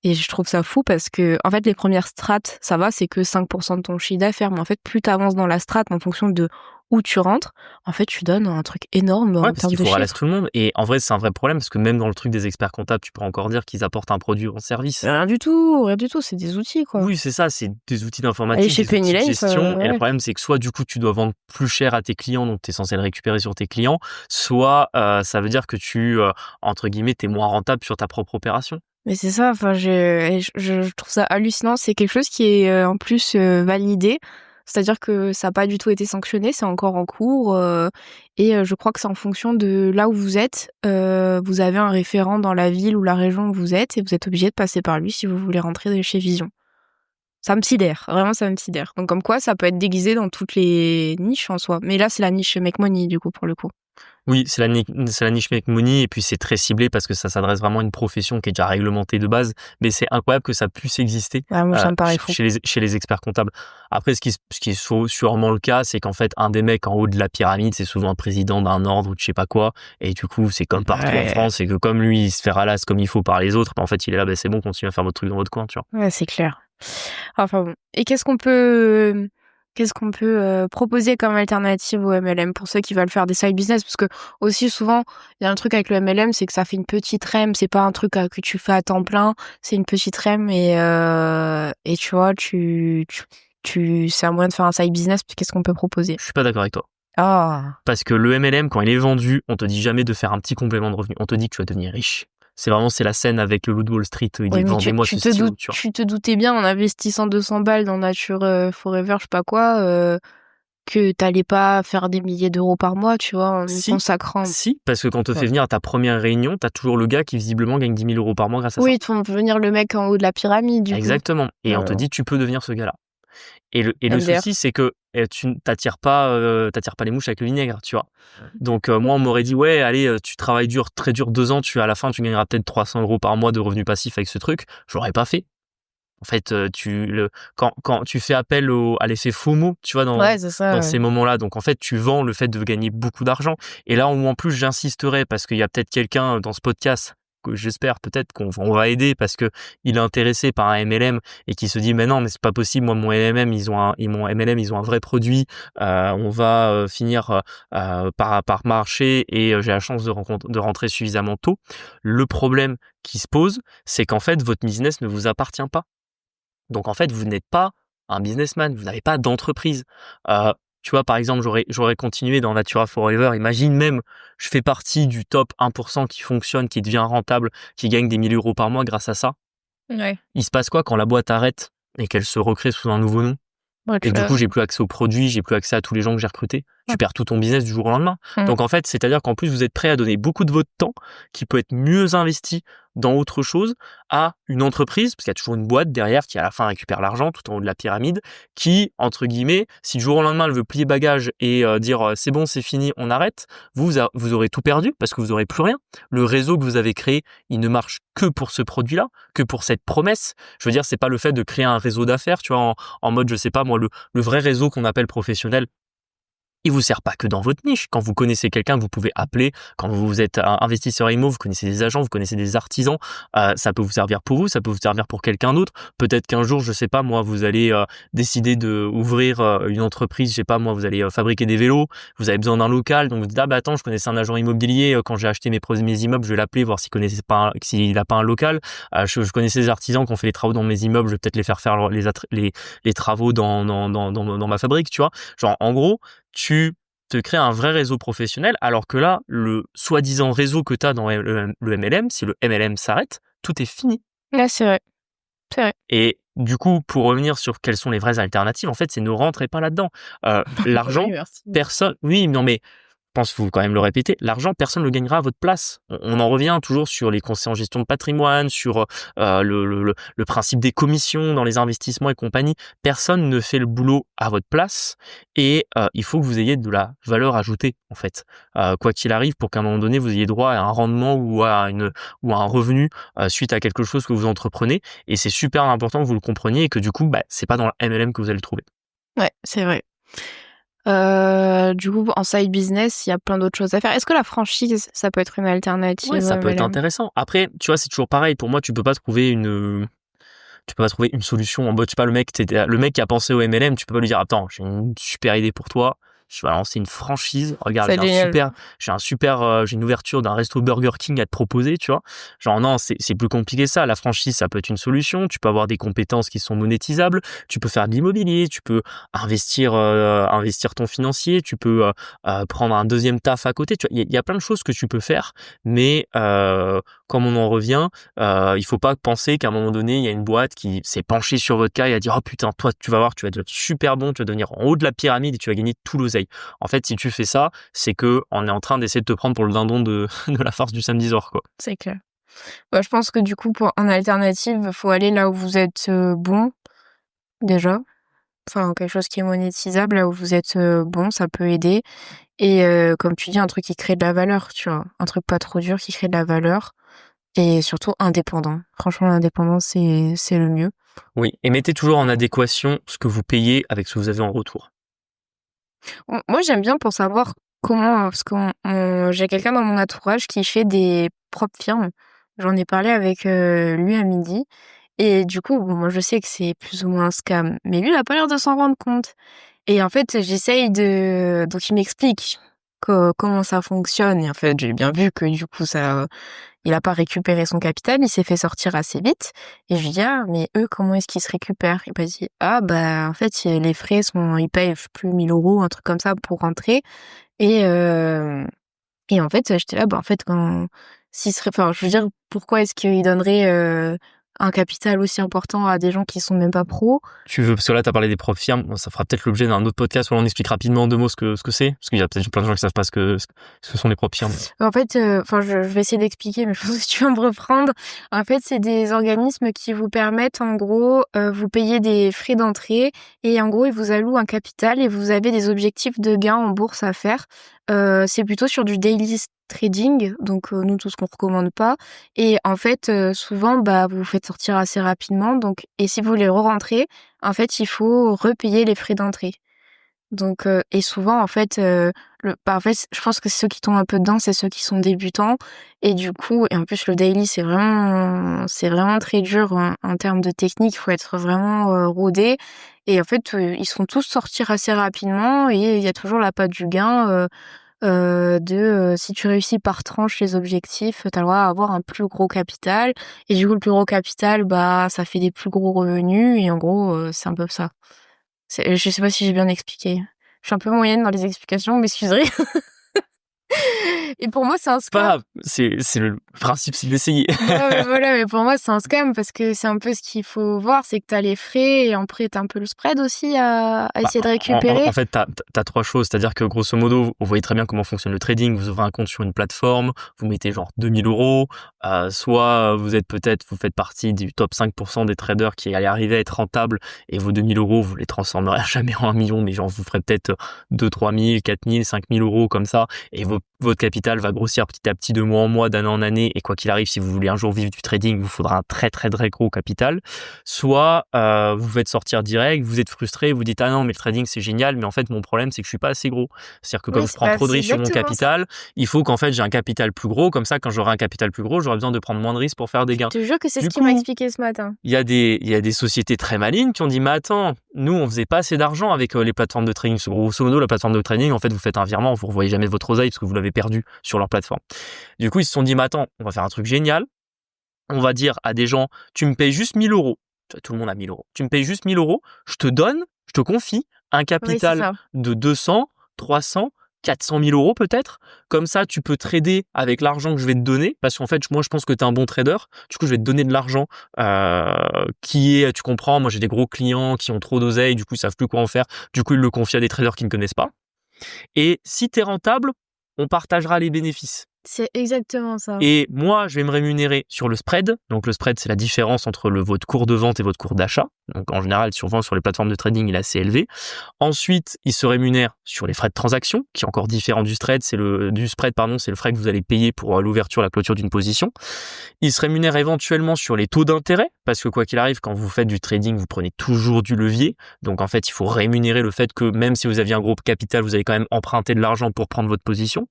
Speaker 1: et je trouve ça fou parce que en fait les premières strates, ça va, c'est que 5 de ton chiffre d'affaires, mais en fait plus tu avances dans la strate en fonction de où tu rentres, en fait tu donnes un truc énorme
Speaker 2: Ouais,
Speaker 1: en
Speaker 2: parce
Speaker 1: termes
Speaker 2: qu'il
Speaker 1: de
Speaker 2: faut ralasse
Speaker 1: chiffres.
Speaker 2: tout le monde. Et en vrai, c'est un vrai problème parce que même dans le truc des experts comptables, tu peux encore dire qu'ils apportent un produit ou un service.
Speaker 1: Rien du tout, c'est des outils quoi.
Speaker 2: Oui, c'est ça, c'est des outils
Speaker 1: Aller
Speaker 2: d'informatique,
Speaker 1: chez
Speaker 2: des outils de
Speaker 1: Pennylife,
Speaker 2: gestion. Et le
Speaker 1: ouais.
Speaker 2: problème, c'est que soit du coup, tu dois vendre plus cher à tes clients, donc tu es censé le récupérer sur tes clients, soit ça veut dire que entre guillemets, tu es moins rentable sur ta propre opération.
Speaker 1: Mais c'est ça, enfin je trouve ça hallucinant. C'est quelque chose qui est, en plus, validé. C'est-à-dire que ça a pas du tout été sanctionné, c'est encore en cours, et je crois que c'est en fonction de là où vous êtes. Vous avez un référent dans la ville ou la région où vous êtes et vous êtes obligé de passer par lui si vous voulez rentrer chez Vision. Ça me sidère, vraiment ça me sidère. Donc comme quoi, ça peut être déguisé dans toutes les niches en soi. Mais là, c'est la niche Make Money du coup pour le coup.
Speaker 2: Oui, c'est la niche Make Money et puis c'est très ciblé parce que ça s'adresse vraiment à une profession qui est déjà réglementée de base, mais c'est incroyable que ça puisse exister
Speaker 1: Ouais, moi, ça me paraît fou.
Speaker 2: chez les experts comptables. Après, ce qui est sûrement le cas, c'est qu'en fait, un des mecs en haut de la pyramide, c'est souvent un président d'un ordre ou de je sais pas quoi, et du coup, c'est comme partout en
Speaker 1: Ouais,
Speaker 2: France, c'est que comme lui, il se fait ralasse comme il faut par les autres, bah, en fait, il est là, bah, c'est bon, continuez à faire votre truc dans votre coin, tu vois.
Speaker 1: ouais, c'est clair. Enfin bon. Et qu'est-ce qu'on peut proposer comme alternative au MLM pour ceux qui veulent faire des side business? Parce que aussi souvent, il y a un truc avec le MLM, c'est que ça fait une petite REM, c'est pas un truc que tu fais à temps plein, c'est une petite REM et tu vois, c'est un moyen de faire un side business. Puis qu'est-ce qu'on peut proposer?
Speaker 2: Je suis pas d'accord avec toi.
Speaker 1: Ah,
Speaker 2: Parce que le MLM, quand il est vendu, on te dit jamais de faire un petit complément de revenu. On te dit que tu vas devenir riche. C'est la scène avec le loup de Wall Street. Il
Speaker 1: oui,
Speaker 2: dit,
Speaker 1: mais
Speaker 2: vendez-moi ce stylo, tu vois.
Speaker 1: tu te doutais bien en investissant 200 balles dans Nature Forever, je sais pas quoi, que t'allais pas faire des milliers d'euros par mois, tu vois, en y
Speaker 2: Si,
Speaker 1: consacrant.
Speaker 2: si, parce que quand on te
Speaker 1: Ouais.
Speaker 2: fait venir à ta première réunion, t'as toujours le gars qui visiblement gagne 10 000 euros par mois grâce à ça.
Speaker 1: Oui, ils te font venir le mec en haut de la pyramide, du coup.
Speaker 2: Exactement. Et on te
Speaker 1: Euh,
Speaker 2: dit, tu peux devenir ce gars-là. Et le
Speaker 1: MDR.
Speaker 2: souci, c'est que tu t'attires pas les mouches avec le vinaigre, tu vois. Donc, moi, on m'aurait dit, ouais, allez, tu travailles dur, très dur 2 ans, à la fin, tu gagneras peut-être 300 euros par mois de revenus passifs avec ce truc. Je l'aurais pas fait. En fait, quand tu fais appel à l'effet FOMO, tu vois,
Speaker 1: Ouais, c'est ça.
Speaker 2: dans ces moments-là, donc en fait, tu vends le fait de gagner beaucoup d'argent. Et là où en plus j'insisterai, parce qu'il y a peut-être quelqu'un dans ce podcast que j'espère peut-être qu'on va aider parce que il est intéressé par un MLM et qui se dit mais non mais c'est pas possible, moi mon MLM ils ont un vrai produit, on va finir par marcher et j'ai la chance de rentrer suffisamment tôt. Le problème qui se pose, c'est qu'en fait votre business ne vous appartient pas. Donc en fait, vous n'êtes pas un businessman, vous n'avez pas d'entreprise. Heu, Tu vois, par exemple, j'aurais continué dans Natura Forever. Imagine même, je fais partie du top 1% qui fonctionne, qui devient rentable, qui gagne des 1 000 € par mois grâce à ça.
Speaker 1: Ouais.
Speaker 2: Il se passe quoi quand la boîte arrête et qu'elle se recrée sous un nouveau nom?
Speaker 1: Ouais,
Speaker 2: Et que du coup, j'ai plus accès aux produits, j'ai plus accès à tous les gens que j'ai recrutés. Tu perds tout ton business du jour au lendemain.
Speaker 1: Mmh.
Speaker 2: Donc en fait, c'est-à-dire qu'en plus, vous êtes prêt à donner beaucoup de votre temps, qui peut être mieux investi dans autre chose, à une entreprise, parce qu'il y a toujours une boîte derrière qui à la fin récupère l'argent tout en haut de la pyramide, qui, entre guillemets, si du jour au lendemain elle veut plier bagage et dire c'est bon, c'est fini, on arrête, vous aurez tout perdu parce que vous aurez plus rien. Le réseau que vous avez créé, il ne marche que pour ce produit-là, que pour cette promesse. Je veux dire, c'est pas le fait de créer un réseau d'affaires, tu vois, en mode, je sais pas moi, le vrai réseau qu'on appelle professionnel, il vous sert pas que dans votre niche. Quand vous connaissez quelqu'un que vous pouvez appeler, quand vous êtes un investisseur IMO, vous connaissez des agents, vous connaissez des artisans, ça peut vous servir pour vous, ça peut vous servir pour quelqu'un d'autre. Peut-être qu'un jour, je sais pas moi, vous allez décider de ouvrir une entreprise, je sais pas moi, vous allez fabriquer des vélos, vous avez besoin d'un local, donc vous dites ah bah attends, je connaissais un agent immobilier quand j'ai acheté mes premiers immeubles, je vais l'appeler voir s'il a pas un local. Je connaissais des artisans qui ont fait les travaux dans mes immeubles, je vais peut-être les faire faire les travaux dans ma fabrique, tu vois. Genre en gros, tu te crées un vrai réseau professionnel, alors que là, le soi-disant réseau que tu as dans le MLM, si le MLM s'arrête, tout est fini.
Speaker 1: Ouais, c'est vrai. C'est vrai.
Speaker 2: Et du coup, pour revenir sur quelles sont les vraies alternatives, en fait, c'est ne rentrez pas là-dedans. L'argent,
Speaker 1: Oui, merci.
Speaker 2: personne... Oui, non mais pense qu'il faut quand même le répéter, l'argent, personne ne le gagnera à votre place. On en revient toujours sur les conseils en gestion de patrimoine, sur le principe des commissions dans les investissements et compagnie. Personne ne fait le boulot à votre place et il faut que vous ayez de la valeur ajoutée, en fait. Quoi qu'il arrive, pour qu'à un moment donné, vous ayez droit à un rendement ou à un revenu suite à quelque chose que vous entreprenez. Et c'est super important que vous le compreniez et que du coup, c'est pas dans la MLM que vous allez le trouver.
Speaker 1: Ouais, c'est vrai. Du coup, en side business, il y a plein d'autres choses à faire. Est-ce que la franchise, ça peut être une alternative
Speaker 2: Ouais, ça
Speaker 1: au
Speaker 2: peut être
Speaker 1: MLM?
Speaker 2: intéressant. Après, tu vois, c'est toujours pareil. Pour moi, tu peux pas trouver une solution en mode, je sais pas, le mec qui a pensé au MLM, tu peux pas lui dire, attends, j'ai une super idée pour toi. Je vais lancer une franchise. Regarde,
Speaker 1: C'est génial.
Speaker 2: j'ai une ouverture d'un resto Burger King à te proposer, tu vois. Genre, non, c'est plus compliqué que ça. La franchise, ça peut être une solution. Tu peux avoir des compétences qui sont monétisables. Tu peux faire de l'immobilier. Tu peux investir ton financier. Tu peux prendre un deuxième taf à côté. Tu vois, il y a plein de choses que tu peux faire. Mais, comme on en revient, il faut pas penser qu'à un moment donné, il y a une boîte qui s'est penchée sur votre cas et a dit, oh putain, toi, tu vas voir, tu vas être super bon, tu vas devenir en haut de la pyramide et tu vas gagner tout l'oseille. En fait, si tu fais ça, c'est que on est en train d'essayer de te prendre pour le dindon de la farce du samedi soir, quoi.
Speaker 1: C'est clair. Bah, je pense que du coup, en alternative, faut aller là où vous êtes bon. déjà. Enfin, quelque chose qui est monétisable, là où vous êtes, bon, ça peut aider et comme tu dis, un truc qui crée de la valeur, tu vois? Un truc pas trop dur qui crée de la valeur et surtout indépendant. Franchement, l'indépendance, c'est le mieux.
Speaker 2: Oui, et mettez toujours en adéquation ce que vous payez avec ce que vous avez en retour.
Speaker 1: Moi, j'aime bien pour savoir comment, parce qu'on j'ai quelqu'un dans mon entourage qui fait des propres firmes. J'en ai parlé avec, lui à midi et du coup, bon, moi, je sais que c'est plus ou moins un scam, mais lui, il a pas l'air de s'en rendre compte et en fait, j'essaye de donc il m'explique comment ça fonctionne et en fait, j'ai bien vu que du coup, ça il a pas récupéré son capital, il s'est fait sortir assez vite et je lui dis: «Ah, mais eux, comment est-ce qu'ils se récupèrent?» Il m'a dit: «Ah bah, en fait, les frais sont ils payent, je sais plus 1 000 €, un truc comme ça pour rentrer» et hem et en fait, j'étais là, bah, en fait, quand s'ils seraient enfin, je veux dire, pourquoi est-ce qu'ils donneraient, un capital aussi important à des gens qui sont même pas pros?
Speaker 2: Tu veux, parce que là, tu as parlé des propres firmes, bon, ça fera peut-être l'objet d'un autre podcast où on explique rapidement en 2 mots ce que c'est, parce qu'il y a peut-être plein de gens qui savent pas ce que sont les propres firmes.
Speaker 1: En fait, enfin, je vais essayer d'expliquer, mais je pense que tu vas me reprendre. En fait, c'est des organismes qui vous permettent, en gros, vous payez des frais d'entrée et en gros, ils vous allouent un capital et vous avez des objectifs de gains en bourse à faire. C'est plutôt sur du daily trading, donc nous, tout ce qu'on recommande pas et en fait, souvent, bah, vous vous faites sortir assez rapidement donc et si vous voulez re-rentrer, en fait, il faut repayer les frais d'entrée. Donc et souvent en fait, en fait, je pense que ceux qui tombent un peu dedans, c'est ceux qui sont débutants et du coup et en plus le daily c'est vraiment très dur en termes de technique, il faut être vraiment, rodé et en fait, ils se font tous sortir assez rapidement et il y a toujours la patte du gain, si tu réussis par tranche les objectifs, tu as le droit à avoir un plus gros capital et du coup le plus gros capital, bah, ça fait des plus gros revenus et en gros, c'est un peu ça. Je sais pas si j'ai bien expliqué. Je suis un peu moyenne dans les explications, vous m'excuserez. Et pour moi, c'est un scam.
Speaker 2: Pas, c'est le principe, c'est d'essayer.
Speaker 1: Ouais, mais voilà, mais pour moi, c'est un scam parce que c'est un peu ce qu'il faut voir, c'est que tu as les frais et après, tu as un peu le spread aussi à
Speaker 2: Bah,
Speaker 1: essayer de
Speaker 2: en, en-
Speaker 1: récupérer.
Speaker 2: en fait, t'as trois choses. C'est-à-dire que grosso modo, vous voyez très bien comment fonctionne le trading. Vous ouvrez un compte sur une plateforme, vous mettez genre 2 000 €. Soit vous faites partie du top 5% des traders qui allaient arriver à être rentables et vos 2 000 €, vous les transformerez jamais en 1 million, mais genre vous ferez peut-être 2 3 000, 4 000, 5 000 € comme ça et votre capital va grossir petit à petit de mois en mois, d'année en année. Et quoi qu'il arrive, si vous voulez un jour vivre du trading, vous faudra un très très très gros capital. Soit vous faites sortir direct, vous êtes frustré, vous dites ah non mais le trading c'est génial, mais en fait mon problème c'est que je suis pas assez gros. C'est-à-dire que
Speaker 1: Oui,
Speaker 2: comme je prends trop de
Speaker 1: c'est
Speaker 2: risques sur mon
Speaker 1: exactement ça.
Speaker 2: capital, il faut qu'en fait j'ai un capital plus gros, comme ça quand j'aurai un capital plus gros, j'aurai besoin de prendre moins de risques pour faire des gains.
Speaker 1: Je te jure que c'est ce
Speaker 2: Du
Speaker 1: qu'il m'a
Speaker 2: coup,
Speaker 1: expliqué ce matin.
Speaker 2: il y a des sociétés très malines qui ont dit mais attends, nous on faisait pas assez d'argent avec les plateformes de trading. Grosso modo, la plateforme de trading, en fait vous faites un virement, vous ne revoyez jamais votre oseille parce que vous l'avez perdu sur leur plateforme. Du coup ils se sont dit mais attends, on va faire un truc génial, on va dire à des gens, tu me payes juste 1 000 €. Tout le monde a 1 000 €. Tu me payes juste 1 000 €, je te confie un
Speaker 1: Oui, c'est
Speaker 2: capital
Speaker 1: ça.
Speaker 2: de 200, 300, 400 000 € peut-être. Comme ça, tu peux trader avec l'argent que je vais te donner. Parce qu'en fait, moi, je pense que tu es un bon trader. Du coup, je vais te donner de l'argent tu comprends, moi, j'ai des gros clients qui ont trop d'oseille. Du coup, ils savent plus quoi en faire. Du coup, ils le confient à des traders qui ne connaissent pas. Et si tu es rentable, on partagera les bénéfices.
Speaker 1: C'est exactement ça.
Speaker 2: Et moi, je vais me rémunérer sur le spread. Donc, le spread, c'est la différence entre votre cours de vente et votre cours d'achat. Donc, en général, souvent sur les plateformes de trading, il est assez élevé. Ensuite, il se rémunère sur les frais de transaction, qui est encore différent du spread. C'est le frais que vous allez payer pour l'ouverture, la clôture d'une position. Il se rémunère éventuellement sur les taux d'intérêt, parce que quoi qu'il arrive, quand vous faites du trading, vous prenez toujours du levier. Donc, en fait, il faut rémunérer le fait que même si vous aviez un gros capital, vous allez quand même emprunter de l'argent pour prendre votre position.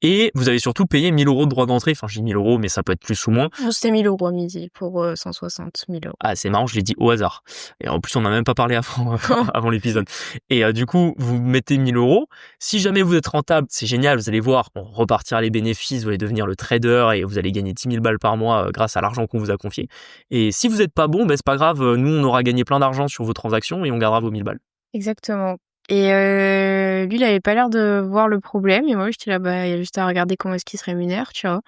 Speaker 2: Et vous avez surtout payé 1 000 € de droits d'entrée. Enfin, je dis 1 000 €, mais ça peut être plus ou moins.
Speaker 1: C'était 1 000 € à midi pour 160 000 €.
Speaker 2: Ah, c'est marrant, je l'ai dit au hasard. Et en plus, on n'a même pas parlé avant, avant l'épisode. Et du coup, vous mettez 1 000 €. Si jamais vous êtes rentable, c'est génial, vous allez voir, on repartira les bénéfices, vous allez devenir le trader et vous allez gagner 10 000 balles par mois grâce à l'argent qu'on vous a confié. Et si vous n'êtes pas bon, ben, c'est pas grave, nous, on aura gagné plein d'argent sur vos transactions et on gardera vos 1 000 balles.
Speaker 1: Exactement et lui, il avait pas l'air de voir le problème et moi, j'étais là: «Bah, il y a juste à regarder comment est-ce qu'ils se rémunèrent», tu vois?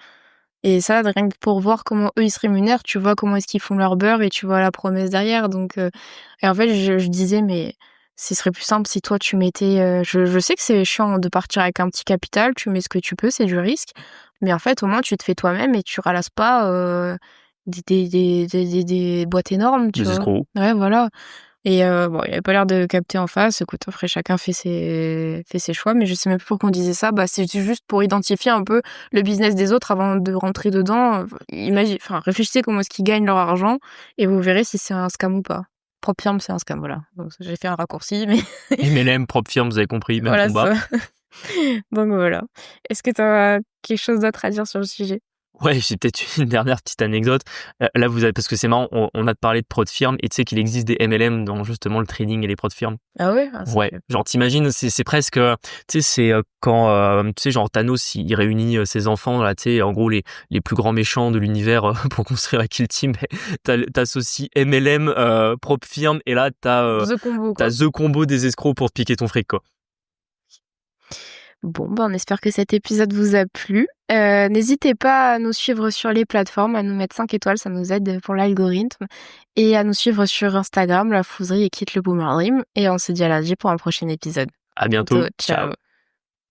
Speaker 1: Et ça, rien que pour voir comment eux, ils se rémunèrent, tu vois comment est-ce qu'ils font leur beurre et tu vois la promesse derrière donc et en fait, je disais: «Mais ce serait plus simple si toi, tu mettais» je sais que c'est chiant de partir avec un petit capital, tu mets ce que tu peux, c'est du risque, mais en fait, au moins, tu te fais toi-même et tu ralasses pas, des boîtes énormes, tu
Speaker 2: Des
Speaker 1: vois?
Speaker 2: escrocs.
Speaker 1: Ouais, voilà. Et bon, il avait pas l'air de capter en face. Écoute, après chacun fait ses choix, mais je sais même plus pourquoi on disait ça. Bah, c'est juste pour identifier un peu le business des autres avant de rentrer dedans. Réfléchissez comment est-ce qu'ils gagnent leur argent et vous verrez si c'est un scam ou pas. PropFirm, c'est un scam, voilà. Donc j'ai fait un raccourci, mais
Speaker 2: MLM, propre firme, vous avez compris, même
Speaker 1: voilà
Speaker 2: combat.
Speaker 1: ça. Donc voilà. Est-ce que tu as quelque chose d'autre à dire sur le sujet?
Speaker 2: Ouais, j'ai peut-être une dernière petite anecdote. Là, vous avez parce que c'est marrant, on a parlé de prod firme et tu sais qu'il existe des MLM dans justement le trading et les prod firmes.
Speaker 1: Ah ouais? Ah ça
Speaker 2: Ouais,
Speaker 1: fait
Speaker 2: genre t'imagines, c'est presque, tu sais, c'est, quand, tu sais, genre Thanos, il réunit, ses enfants là, tu sais, en gros les plus grands méchants de l'univers, pour construire la kill team. T'associes MLM, prop firme et là
Speaker 1: The Combo,
Speaker 2: t'as
Speaker 1: quoi.
Speaker 2: the combo des escrocs pour te piquer ton fric, quoi.
Speaker 1: Bon, bah, on espère que cet épisode vous a plu. N'hésitez pas à nous suivre sur les plateformes, à nous mettre 5 étoiles, ça nous aide pour l'algorithme. Et à nous suivre sur Instagram, La Fouserie et Quitte le Boomer Dream. Et on se dit à lundi pour un prochain épisode.
Speaker 2: À
Speaker 1: À bientôt,
Speaker 2: bientôt, ciao.
Speaker 1: ciao.